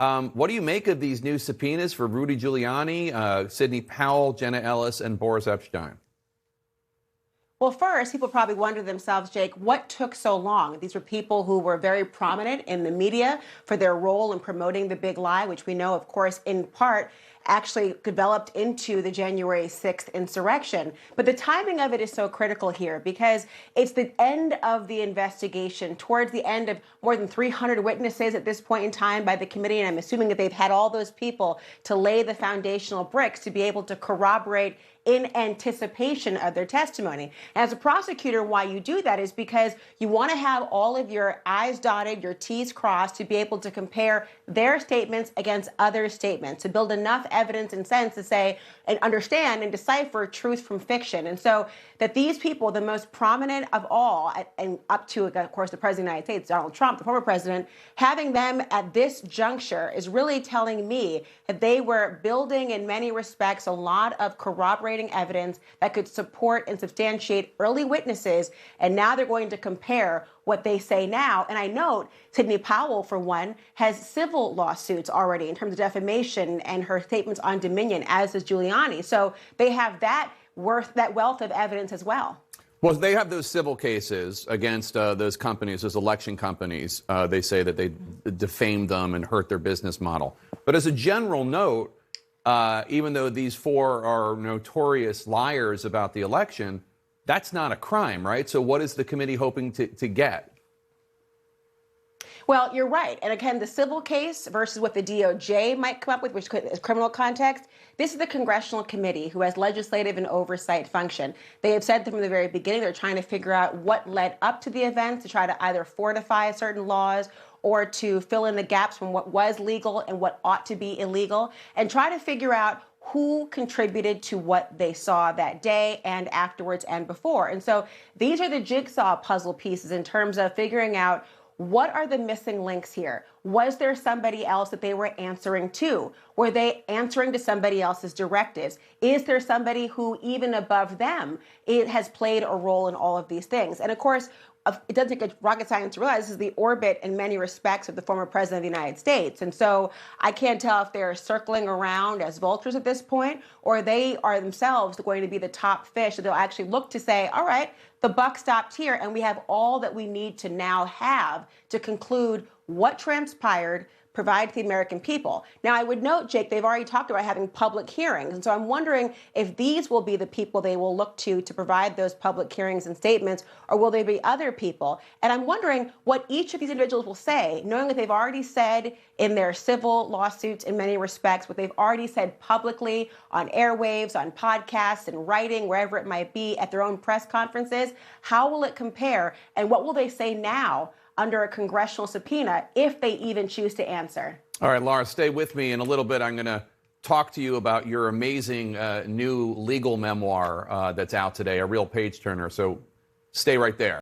What do you make of these new subpoenas for Rudy Giuliani, Sidney Powell, Jenna Ellis, and Boris Epshteyn? Well, first, people probably wonder to themselves, Jake, what took so long? These were people who were very prominent in the media for their role in promoting the big lie, which we know, of course, in part, actually developed into the January 6th insurrection. But the timing of it is so critical here because it's the end of the investigation, towards the end of more than 300 witnesses at this point in time by the committee. And I'm assuming that they've had all those people to lay the foundational bricks to be able to corroborate in anticipation of their testimony. As a prosecutor, why you do that is because you want to have all of your I's dotted, your T's crossed to be able to compare their statements against other statements, to build enough evidence and sense to say and understand and decipher truth from fiction. And so that these people, the most prominent of all, and up to, of course, the President of the United States, Donald Trump, the former president, having them at this juncture is really telling me that they were building, in many respects, a lot of corroborating evidence that could support and substantiate early witnesses. And now they're going to compare what they say now. And I note Sidney Powell, for one, has civil lawsuits already in terms of defamation and her statements on Dominion, as does Giuliani. So they have that wealth of evidence as well. Well, they have those civil cases against those companies, those election companies. They say that they defamed them and hurt their business model. But as a general note, even though these four are notorious liars about the election, that's not a crime, right? So what is the committee hoping to get? Well, you're right. And again, the civil case versus what the DOJ might come up with, which is criminal context, this is the congressional committee who has legislative and oversight function. They have said from the very beginning they're trying to figure out what led up to the events to try to either fortify certain laws or to fill in the gaps from what was legal and what ought to be illegal, and try to figure out who contributed to what they saw that day and afterwards and before. And so these are the jigsaw puzzle pieces in terms of figuring out what are the missing links here? Was there somebody else that they were answering to? Were they answering to somebody else's directives? Is there somebody who, even above them, it has played a role in all of these things? And of course, it doesn't take a rocket science to realize this is the orbit in many respects of the former president of the United States. And so I can't tell if they're circling around as vultures at this point, or they are themselves going to be the top fish that they'll actually look to say, all right, the buck stopped here, and we have all that we need to now have to conclude what transpired, provide to the American people. Now, I would note, Jake, they've already talked about having public hearings. And so I'm wondering if these will be the people they will look to provide those public hearings and statements, or will they be other people? And I'm wondering what each of these individuals will say, knowing that they've already said in their civil lawsuits, in many respects, what they've already said publicly on airwaves, on podcasts, and writing, wherever it might be, at their own press conferences. How will it compare? And what will they say now under a congressional subpoena, if they even choose to answer? All right, Laura, stay with me. In a little bit, I'm going to talk to you about your amazing new legal memoir that's out today, a real page turner. So stay right there.